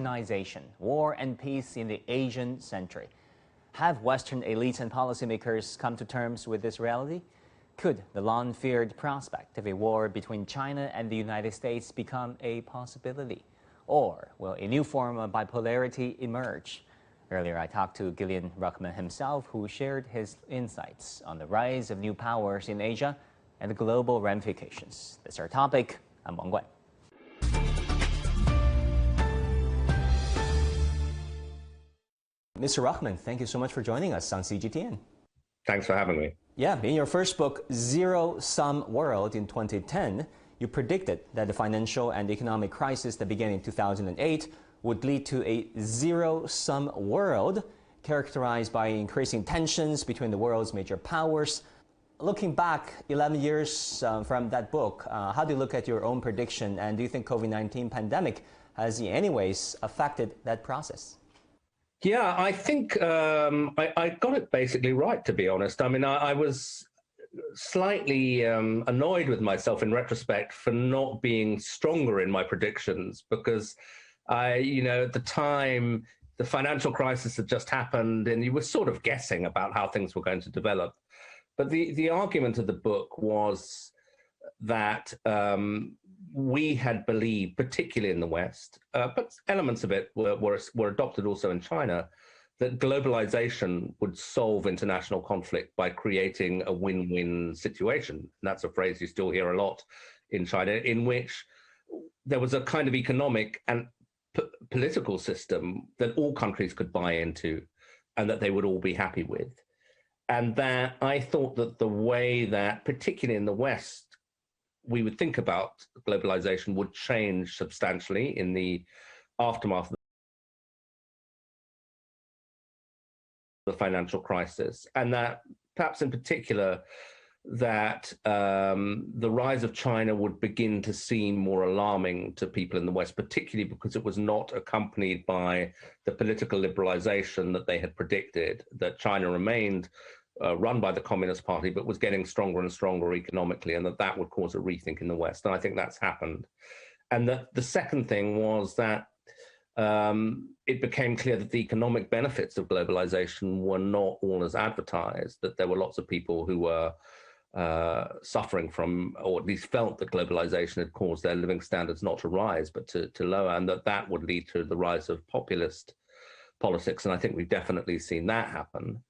Westernization, war and peace in the Asian century. Have Western elites and policymakers come to terms with this reality? Could the long-feared prospect of a war between China and the United States become a possibility? Or will a new form of bipolarity emerge? Earlier, I talked to Rachman himself, who shared his insights on the rise of new powers in Asia and the global ramifications. That's our topic. I'm Wang Guan. Mr. Rachman, thank you so much for joining us on CGTN. Thanks for having me. Yeah, in your first book, Zero-Sum World in 2010, you predicted that the financial and economic crisis that began in 2008 would lead to a zero-sum world characterized by increasing tensions between the world's major powers. Looking back 11 years from that book, how do you look at your own prediction, and do you think COVID-19 pandemic has in any ways affected that process? Yeah, I think I got it basically right, to be honest. I mean, I was slightly annoyed with myself in retrospect for not being stronger in my predictions because at the time, the financial crisis had just happened and you were sort of guessing about how things were going to develop. But the argument of the book was that we had believed, particularly in the West, but elements of it were adopted also in China, that globalization would solve international conflict by creating a win-win situation. And that's a phrase you still hear a lot in China, in which there was a kind of economic and political system that all countries could buy into and that they would all be happy with. And that I thought that the way that, particularly in the West, we would think about globalization would change substantially in the aftermath of the financial crisis. And that perhaps in particular, that the rise of China would begin to seem more alarming to people in the West, particularly because it was not accompanied by the political liberalization that they had predicted, that China remained run by the Communist Party, but was getting stronger and stronger economically, and that would cause a rethink in the West. And I think that's happened. And the second thing was that it became clear that the economic benefits of globalization were not all as advertised, that there were lots of people who were suffering from, or at least felt that globalization had caused their living standards not to rise, but to lower, and that would lead to the rise of populist politics. And I think we've definitely seen that happen.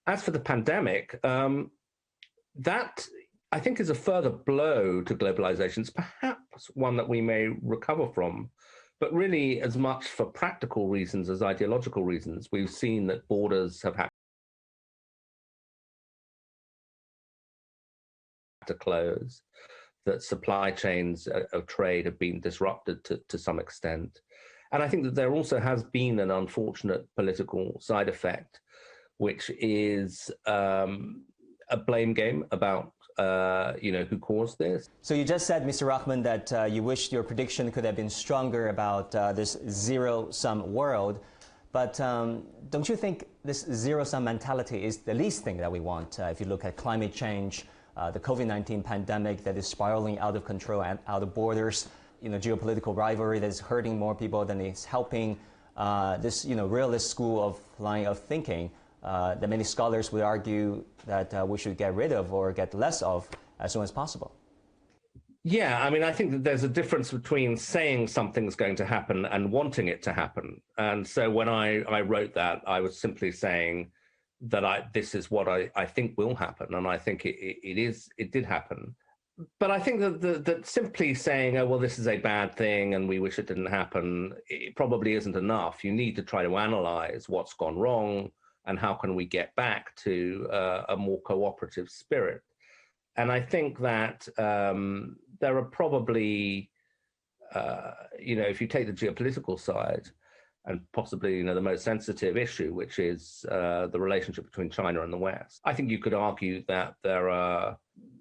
As for the pandemic, that I think is a further blow to globalization. It's perhaps one that we may recover from, but really as much for practical reasons as ideological reasons. We've seen that borders have had to close, that supply chains of trade have been disrupted to some extent. And I think that there also has been an unfortunate political side effect, which is a blame game about who caused this. So you just said, Mr. Rachman, that you wished your prediction could have been stronger about this zero-sum world. But don't you think this zero-sum mentality is the least thing that we want? If you look at climate change, the COVID-19 pandemic that is spiraling out of control and out of borders, geopolitical rivalry that is hurting more people than it's helping, this realist school of line of thinking that many scholars would argue that we should get rid of or get less of as soon as possible. Yeah, I mean, I think that there's a difference between saying something's going to happen and wanting it to happen. And so when I wrote that, I was simply saying that this is what I think will happen, and I think it did happen. But I think that simply saying, oh, well, this is a bad thing and we wish it didn't happen, it probably isn't enough. You need to try to analyze what's gone wrong, and how can we get back to a more cooperative spirit? And I think that there are probably, if you take the geopolitical side, and possibly the most sensitive issue, which is the relationship between China and the West, I think you could argue that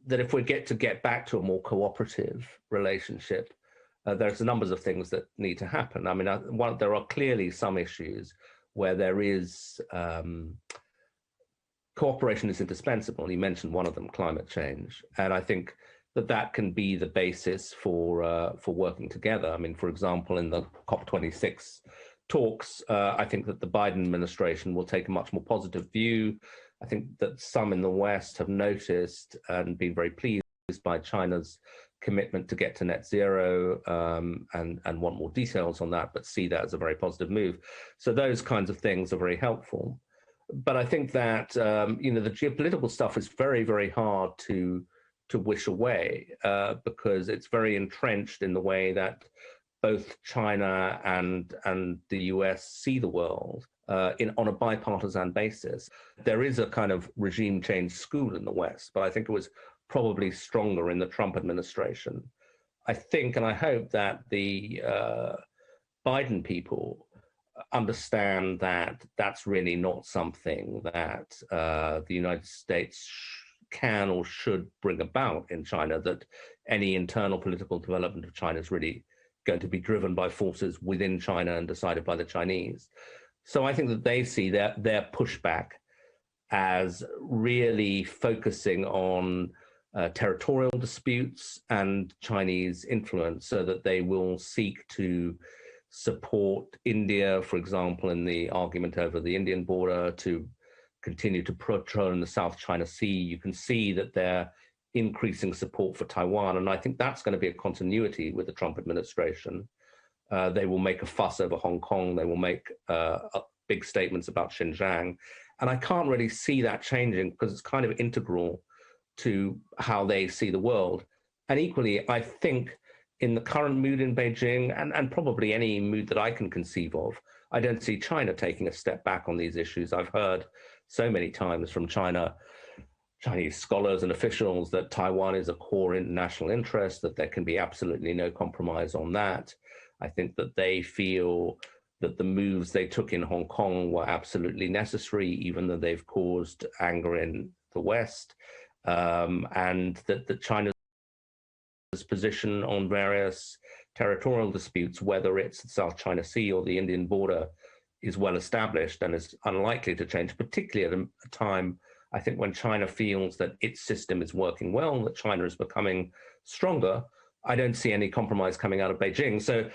that if we get back to a more cooperative relationship, there's numbers of things that need to happen. I mean, there are clearly some issues where there is cooperation is indispensable. You mentioned one of them, climate change, and I think that can be the basis for working together. I mean, for example, in the COP26 talks, I think that the Biden administration will take a much more positive view. I think that some in the West have noticed and been very pleased by China's commitment to get to net zero, and want more details on that, but see that as a very positive move. So those kinds of things are very helpful. But I think that the geopolitical stuff is very, very hard to wish away, because it's very entrenched in the way that both China and the US see the world, on a bipartisan basis. There is a kind of regime change school in the West, but I think it was probably stronger in the Trump administration. I think and I hope that the Biden people understand that that's really not something that the United States can or should bring about in China, that any internal political development of China is really going to be driven by forces within China and decided by the Chinese. So I think that they see their pushback as really focusing on territorial disputes and Chinese influence, so that they will seek to support India, for example, in the argument over the Indian border, to continue to patrol in the South China Sea. You can see that they're increasing support for Taiwan, and I think that's going to be a continuity with the Trump administration. They will make a fuss over Hong Kong. They will make big statements about Xinjiang, and I can't really see that changing, because it's kind of integral to how they see the world. And equally, I think in the current mood in Beijing, and probably any mood that I can conceive of, I don't see China taking a step back on these issues. I've heard so many times from Chinese scholars and officials that Taiwan is a core national interest, that there can be absolutely no compromise on that. I think that they feel that the moves they took in Hong Kong were absolutely necessary, even though they've caused anger in the West, and that China's position on various territorial disputes, whether it's the South China Sea or the Indian border, is well established and is unlikely to change, particularly at a time, I think, when China feels that its system is working well, that China is becoming stronger. I don't see any compromise coming out of Beijing. So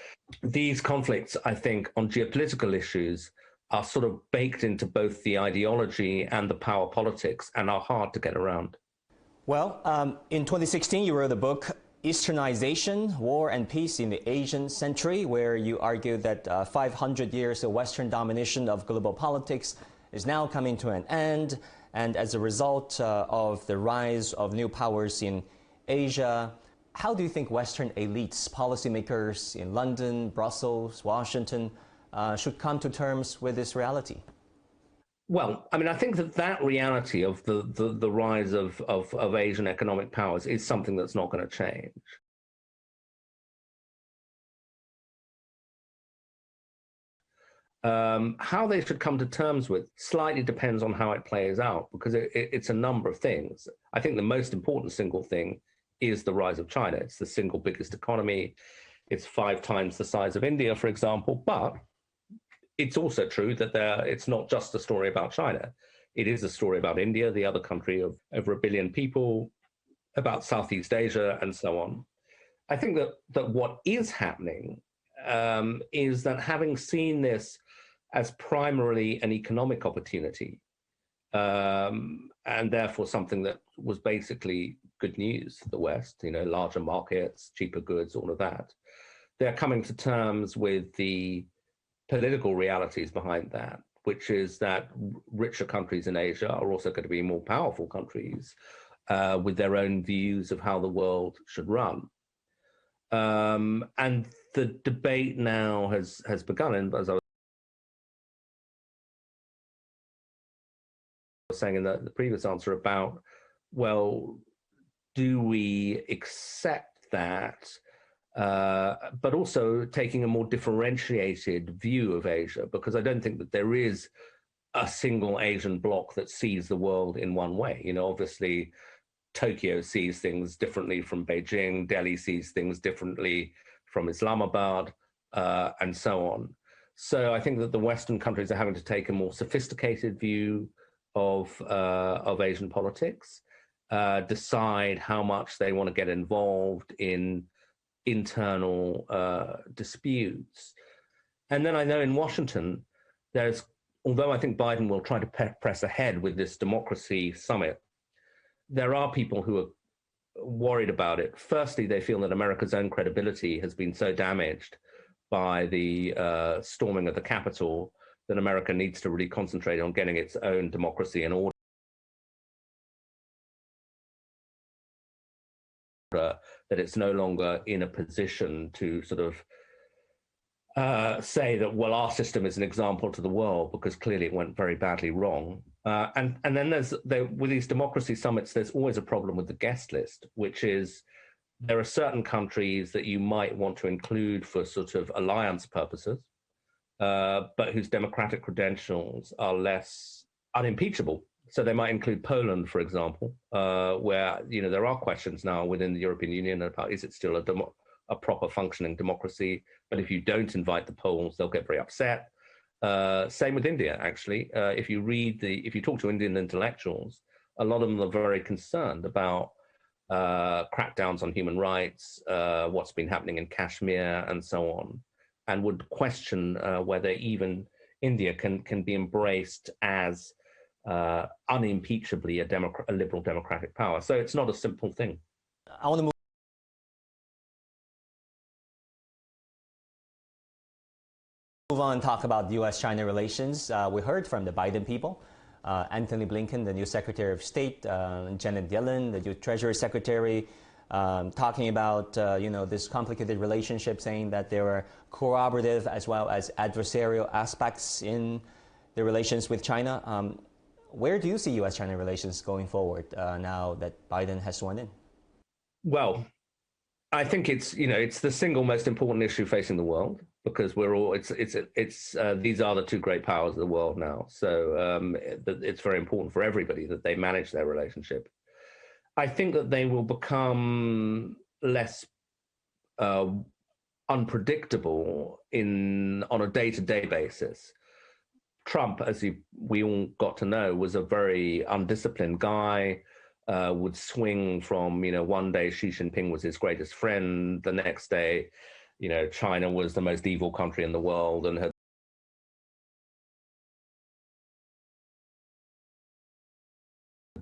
these conflicts, I think, on geopolitical issues are sort of baked into both the ideology and the power politics, and are hard to get around. Well, in 2016, you wrote a book, Easternization, War and Peace in the Asian Century, where you argued that 500 years of Western domination of global politics is now coming to an end. And as a result of the rise of new powers in Asia, how do you think Western elites, policymakers in London, Brussels, Washington, should come to terms with this reality? Well, I mean, I think that reality of the rise of Asian economic powers is something that's not going to change. How they should come to terms with slightly depends on how it plays out, because it's a number of things. I think the most important single thing is the rise of China. It's the single biggest economy. It's 5 times the size of India, for example, but it's also true that it's not just a story about China. It is a story about India, the other country of over 1 billion people, about Southeast Asia, and so on. I think that what is happening is that, having seen this as primarily an economic opportunity, and therefore something that was basically good news for the West, larger markets, cheaper goods, all of that, they're coming to terms with the political realities behind that, which is that richer countries in Asia are also going to be more powerful countries with their own views of how the world should run. And the debate now has begun, and as I was saying in the previous answer about, well, do we accept that, but also taking a more differentiated view of Asia, because I don't think that there is a single Asian bloc that sees the world in one way. Obviously, Tokyo sees things differently from Beijing, Delhi sees things differently from Islamabad, and so on. So I think that the Western countries are having to take a more sophisticated view of Asian politics, decide how much they want to get involved in internal disputes. And then I know in Washington, although I think Biden will try to press ahead with this democracy summit, there are people who are worried about it. Firstly, they feel that America's own credibility has been so damaged by the storming of the Capitol that America needs to really concentrate on getting its own democracy in order, that it's no longer in a position to sort of say that, well, our system is an example to the world, because clearly it went very badly wrong. And then with these democracy summits, there's always a problem with the guest list, which is there are certain countries that you might want to include for sort of alliance purposes, but whose democratic credentials are less unimpeachable. So they might include Poland, for example, where there are questions now within the European Union about, is it still a proper functioning democracy? But if you don't invite the Poles, they'll get very upset. Same with India, actually. If you talk to Indian intellectuals, a lot of them are very concerned about crackdowns on human rights, what's been happening in Kashmir, and so on, and would question whether even India can be embraced as unimpeachably a liberal democratic power. So it's not a simple thing. I want to move on and talk about U.S.-China relations. We heard from the Biden people, Anthony Blinken, the new Secretary of State, Janet Yellen, the new Treasury Secretary, talking about this complicated relationship, saying that there were corroborative as well as adversarial aspects in the relations with China. Where do you see U.S.-China relations going forward now that Biden has sworn in? Well, I think it's the single most important issue facing the world, because these are the two great powers of the world now. So it's very important for everybody that they manage their relationship. I think that they will become less unpredictable on a day-to-day basis. Trump, as we all got to know, was a very undisciplined guy, would swing from, one day Xi Jinping was his greatest friend, the next day, China was the most evil country in the world and had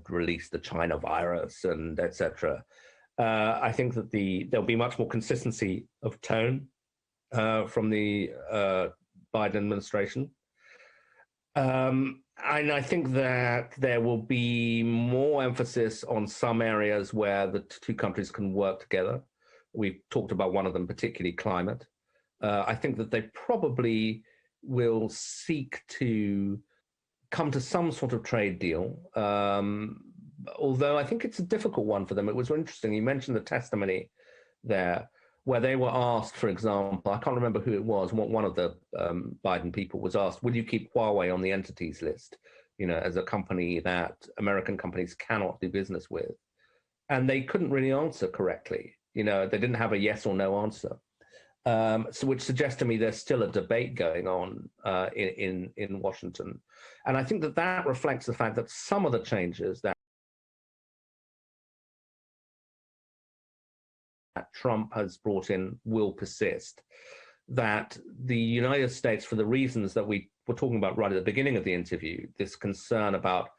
released the China virus, and etc. I think that there'll be much more consistency of tone from the Biden administration. And I think that there will be more emphasis on some areas where the two countries can work together. We've talked about one of them, particularly climate. I think that they probably will seek to come to some sort of trade deal, although I think it's a difficult one for them. It was interesting. You mentioned the testimony there, where they were asked, for example, I can't remember who it was, one of the Biden people was asked, will you keep Huawei on the entities list, as a company that American companies cannot do business with? And they couldn't really answer correctly. They didn't have a yes or no answer. So which suggests to me there's still a debate going on in Washington. And I think that reflects the fact that some of the changes that Trump has brought in will persist, that the United States, for the reasons that we were talking about right at the beginning of the interview, this concern about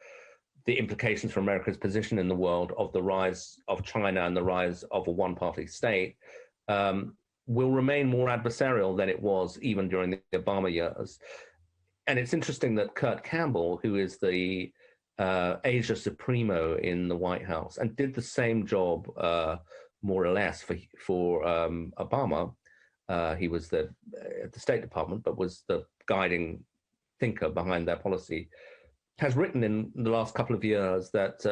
the implications for America's position in the world of the rise of China and the rise of a one-party state, will remain more adversarial than it was even during the Obama years. And it's interesting that Kurt Campbell, who is the Asia Supremo in the White House and did the same job more or less for Obama, he was at the State Department, but was the guiding thinker behind their policy, has written in the last couple of years that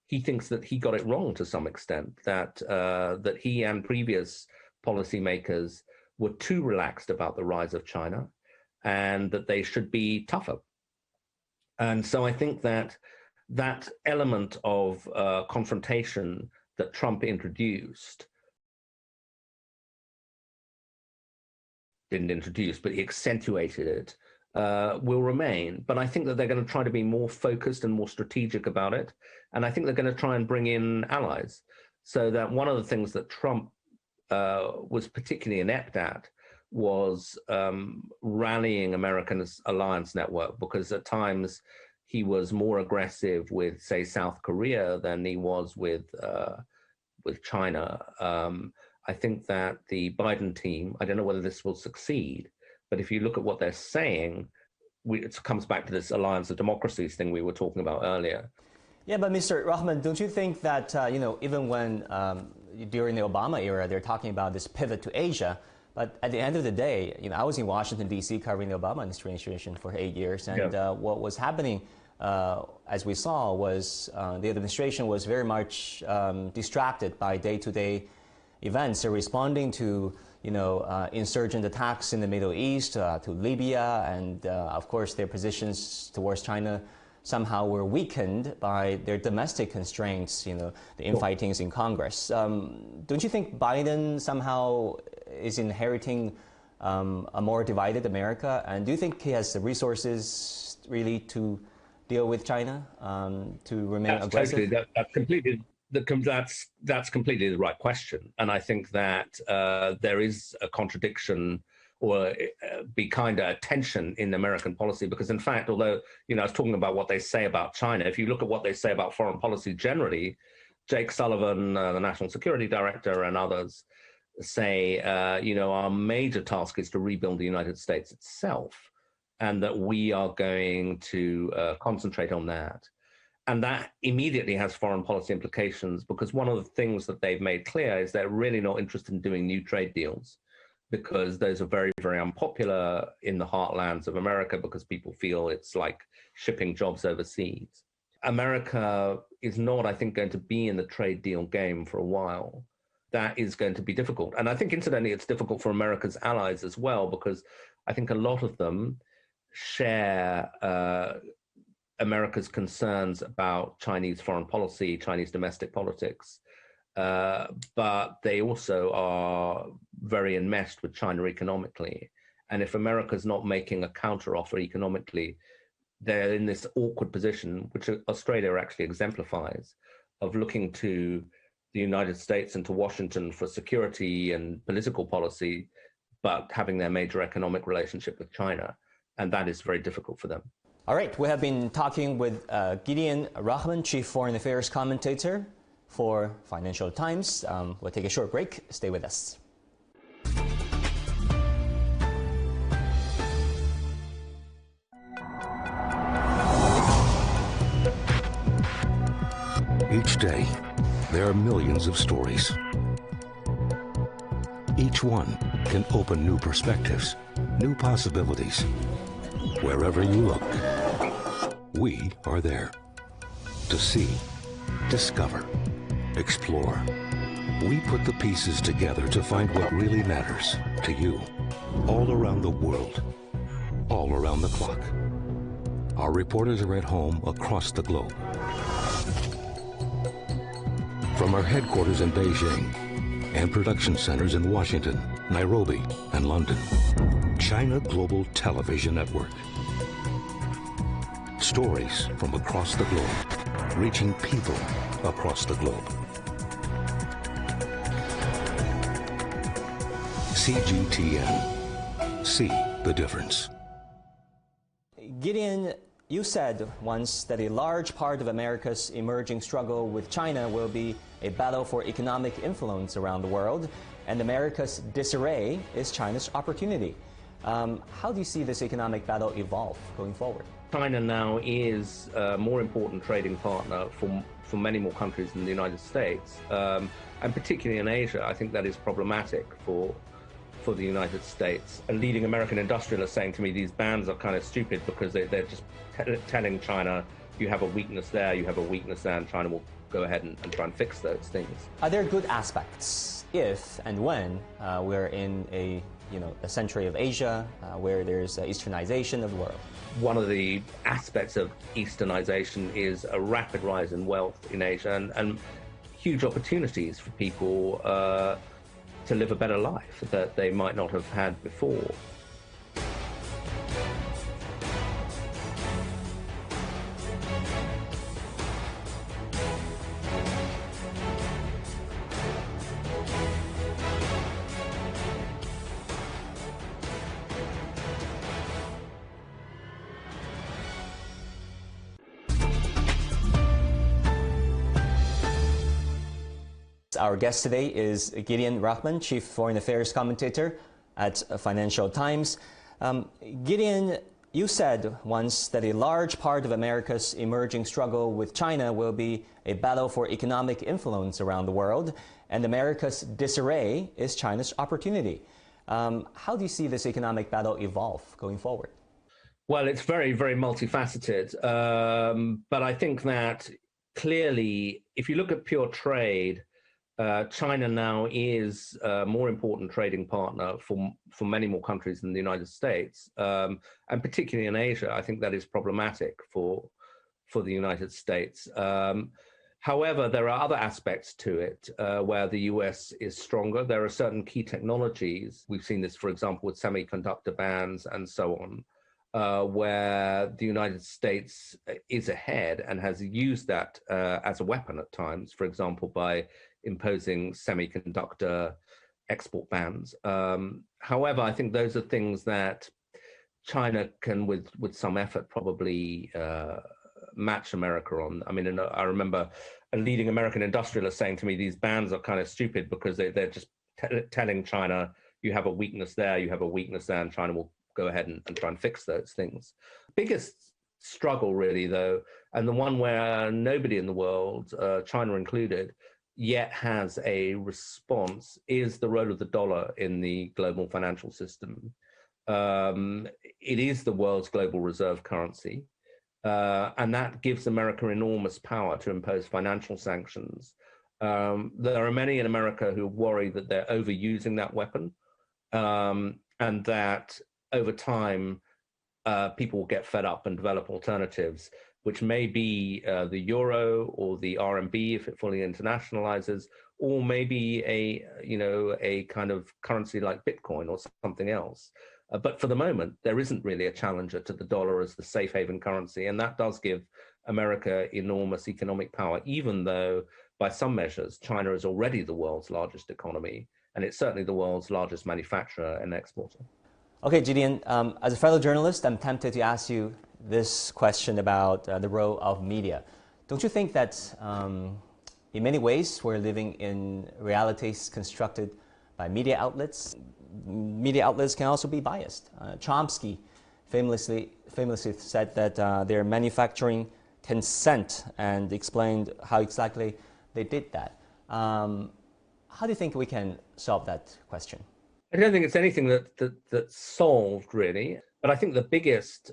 he thinks that he got it wrong to some extent, that he and previous policymakers were too relaxed about the rise of China and that they should be tougher. And so I think that element of confrontation that Trump introduced, didn't introduce, but he accentuated it, will remain. But I think that they're going to try to be more focused and more strategic about it. And I think they're going to try and bring in allies. So that one of the things that Trump was particularly inept at was rallying America's alliance network, because at times he was more aggressive with, say, South Korea than he was with China. I think that the Biden team, I don't know whether this will succeed, but if you look at what they're saying, it comes back to this alliance of democracies thing we were talking about earlier. Yeah, but Mr. Rachman, don't you think that, even when during the Obama era, they're talking about this pivot to Asia, but at the end of the day, I was in Washington, D.C. covering the Obama administration for 8 years, and what was happening, as we saw, was the administration was very much distracted by day-to-day events. They're responding to insurgent attacks in the Middle East, to Libya, and of course their positions towards China somehow were weakened by their domestic constraints, the infightings in Congress. Don't you think Biden somehow is inheriting a more divided America? And do you think he has the resources really to deal with China, to remain aggressive? That's completely the right question. And I think that there is a contradiction, or be kind of a tension in American policy, because in fact, although, I was talking about what they say about China, if you look at what they say about foreign policy generally, Jake Sullivan, the National Security Director, and others say, our major task is to rebuild the United States itself, and that we are going to concentrate on that. And that immediately has foreign policy implications, because one of the things that they've made clear is they're really not interested in doing new trade deals, because those are very, very unpopular in the heartlands of America, because people feel it's like shipping jobs overseas. America is not, I think, going to be in the trade deal game for a while. That is going to be difficult. And I think, incidentally, it's difficult for America's allies as well, because I think a lot of them share America's concerns about Chinese foreign policy, Chinese domestic politics. But they also are very enmeshed with China economically. And if America's not making a counteroffer economically, they're in this awkward position, which Australia actually exemplifies, of looking to the United States and to Washington for security and political policy, but having their major economic relationship with China. And that is very difficult for them. All right, we have been talking with Gideon Rachman, Chief Foreign Affairs Commentator for Financial Times. We'll take a short break. Stay with us. Each day, there are millions of stories. Each one can open new perspectives, new possibilities. Wherever you look, we are there to see, discover, explore. We put the pieces together to find what really matters to you, all around the world, all around the clock. Our reporters are at home across the globe. From our headquarters in Beijing and production centers in Washington, Nairobi, and London, China Global Television Network. Stories from across the globe, reaching people across the globe. CGTN. See the difference. Gideon, you said once that a large part of America's emerging struggle with China will be a battle for economic influence around the world, and America's disarray is China's opportunity. How do you see this economic battle evolve going forward? China now is a more important trading partner for many more countries than the United States, and particularly in Asia. I think that is problematic for the United States. And leading American industrialists saying to me, these bans are kind of stupid, because they're just telling China, you have a weakness there, you have a weakness there, and China will go ahead and try and fix those things. Are there good aspects if and when we're in a century of Asia where there's Easternization of the world? One of the aspects of Easternization is a rapid rise in wealth in Asia, and huge opportunities for people to live a better life that they might not have had before. Our guest today is Gideon Rachman, Chief Foreign Affairs Commentator at Financial Times. Gideon, you said once that a large part of America's emerging struggle with China will be a battle for economic influence around the world, and America's disarray is China's opportunity. How do you see this economic battle evolve going forward? Well, it's very, very multifaceted. But I think that clearly, if you look at pure trade, China now is a more important trading partner for many more countries than the United States, and particularly in Asia. I think that is problematic for the United States. However, there are other aspects to it where the US is stronger. There are certain key technologies. We've seen this, for example, with semiconductor bans and so on, where the United States is ahead and has used that as a weapon at times, for example, by imposing semiconductor export bans. However, I think those are things that China can, with some effort, probably match America on. I mean, I remember a leading American industrialist saying to me, these bans are kind of stupid because they're just telling China, you have a weakness there, you have a weakness there, and China will go ahead and try and fix those things. Biggest struggle, really, though, and the one where nobody in the world, China included, yet has a response is the role of the dollar in the global financial system. It is the world's global reserve currency. And that gives America enormous power to impose financial sanctions. There are many in America who worry that they're overusing that weapon, and that over time, people will get fed up and develop alternatives, which may be the euro or the RMB if it fully internationalizes, or maybe a kind of currency like Bitcoin or something else. But for the moment, there isn't really a challenger to the dollar as the safe haven currency. And that does give America enormous economic power, even though by some measures, China is already the world's largest economy. And it's certainly the world's largest manufacturer and exporter. Okay, Gideon, as a fellow journalist, I'm tempted to ask you this question about the role of media. Don't you think that in many ways we're living in realities constructed by media outlets? Media outlets can also be biased. Chomsky famously said that they're manufacturing consent and explained how exactly they did that. How do you think we can solve that question? I don't think it's anything that's solved, really. But I think the biggest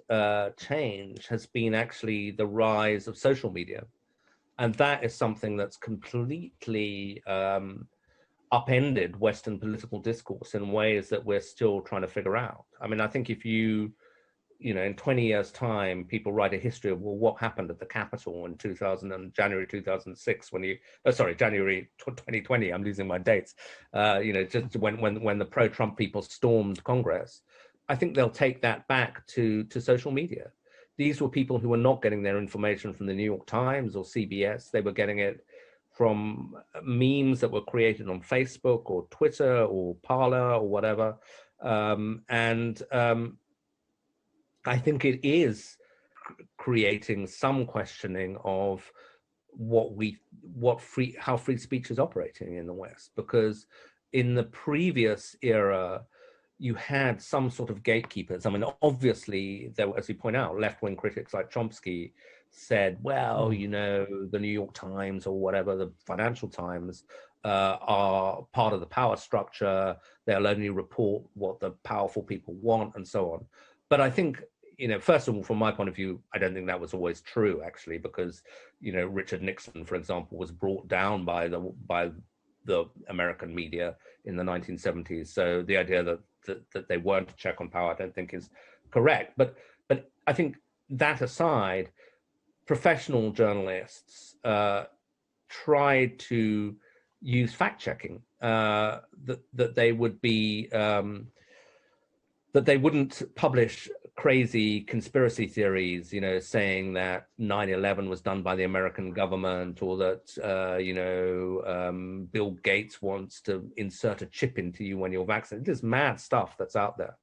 change has been actually the rise of social media. And that is something that's completely upended Western political discourse in ways that we're still trying to figure out. I mean, I think if in 20 years' time, people write a history of, well, what happened at the Capitol in January 2006, January 2020, I'm losing my dates, just when the pro-Trump people stormed Congress, I think they'll take that back to social media. These were people who were not getting their information from the New York Times or CBS. They were getting it from memes that were created on Facebook or Twitter or Parler or whatever. I think it is creating some questioning of how free speech is operating in the West, because in the previous era, you had some sort of gatekeepers. I mean, obviously, there were, as you point out, left-wing critics like Chomsky said, well, the New York Times or whatever, the Financial Times, are part of the power structure. They'll only report what the powerful people want and so on. But I think, first of all, from my point of view, I don't think that was always true, actually, because, Richard Nixon, for example, was brought down by the American media in the 1970s. So the idea that they weren't a check on power, I don't think is correct. But I think that aside, professional journalists tried to use fact-checking, that they would be that they wouldn't publish crazy conspiracy theories, saying that 9/11 was done by the American government, or that, Bill Gates wants to insert a chip into you when you're vaccinated. There's mad stuff that's out there.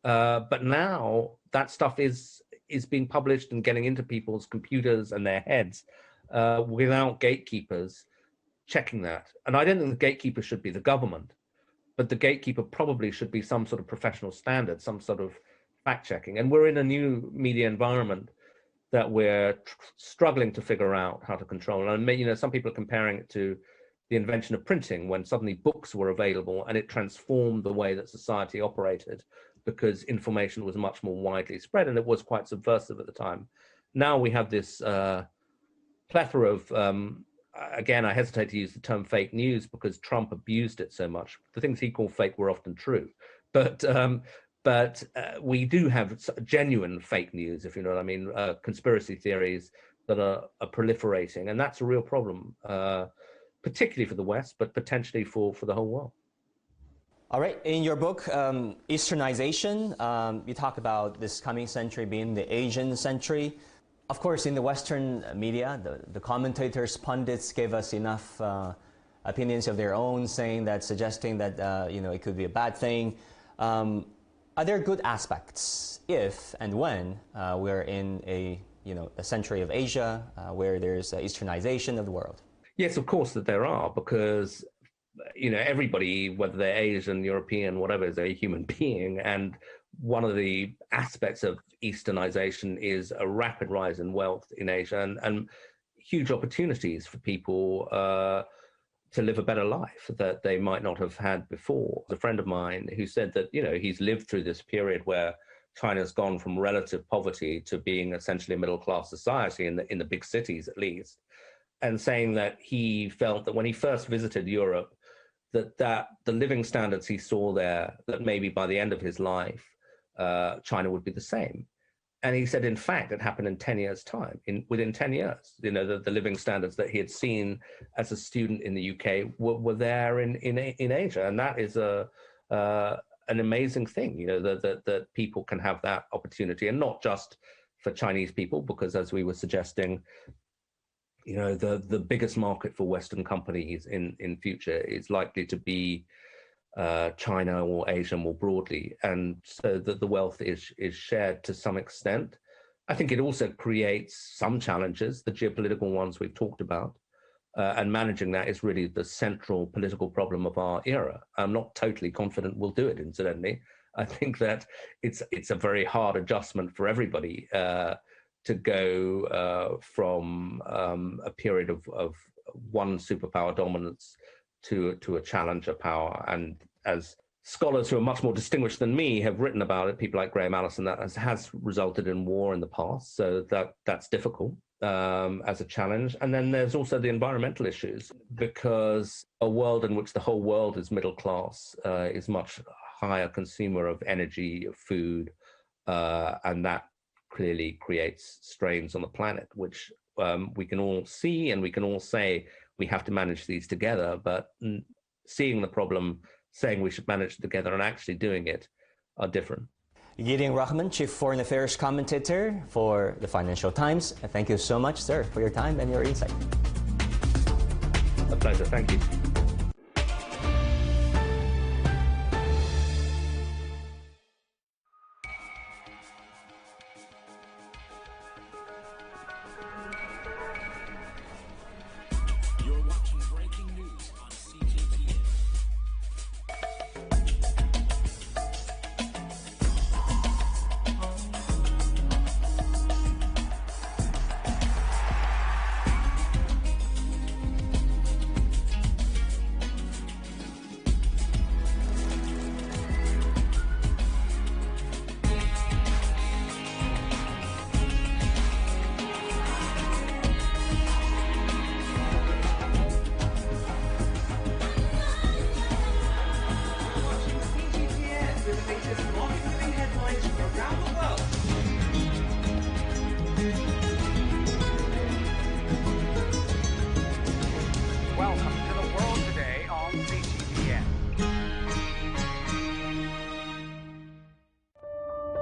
But now that stuff is being published and getting into people's computers and their heads without gatekeepers. checking that. And I don't think the gatekeeper should be the government, but the gatekeeper probably should be some sort of professional standard, some sort of fact checking. And we're in a new media environment that we're struggling to figure out how to control. And you know, some people are comparing it to the invention of printing, when suddenly books were available and it transformed the way that society operated, because information was much more widely spread, and it was quite subversive at the time. Now we have this plethora of, again, I hesitate to use the term fake news because Trump abused it so much. The things he called fake were often true, but we do have genuine fake news, if you know what I mean, conspiracy theories that are proliferating, and that's a real problem, particularly for the West, but potentially for the whole world. All right, in your book, Easternization, you talk about this coming century being the Asian century. Of course, in the Western media, the commentators, pundits give us enough opinions of their own, suggesting that you know, it could be a bad thing. Are there good aspects if and when we're in a century of Asia where there's Easternization of the world? Yes, of course that there are, because you know, everybody, whether they're Asian, European, whatever, is a human being, and one of the aspects of Easternization is a rapid rise in wealth in Asia, and huge opportunities for people to live a better life that they might not have had before. A friend of mine who said that, you know, he's lived through this period where China's gone from relative poverty to being essentially a middle-class society in the big cities, at least, and saying that he felt that when he first visited Europe, that the living standards he saw there, that maybe by the end of his life, China would be the same. And he said, in fact, it happened in 10 years' time. Within 10 years, you know, the living standards that he had seen as a student in the UK were there in Asia, and that is an amazing thing. You know, that people can have that opportunity, and not just for Chinese people, because as we were suggesting, you know, the biggest market for Western companies in future is likely to be China or Asia more broadly, and so that the wealth is shared to some extent. I think it also creates some challenges, the geopolitical ones we've talked about, and managing that is really the central political problem of our era. I'm not totally confident we'll do it, incidentally. I think that it's a very hard adjustment for everybody to go from a period of one superpower dominance to a challenger power. And as scholars who are much more distinguished than me have written about it, people like Graham Allison, that has resulted in war in the past. So that's difficult as a challenge. And then there's also the environmental issues, because a world in which the whole world is middle class is much higher consumer of energy, of food, and that clearly creates strains on the planet, which we can all see, and we can all say we have to manage these together, but seeing the problem, saying we should manage it together, and actually doing it are different. Gideon Rachman, Chief Foreign Affairs Commentator for the Financial Times. Thank you so much, sir, for your time and your insight. A pleasure. Thank you.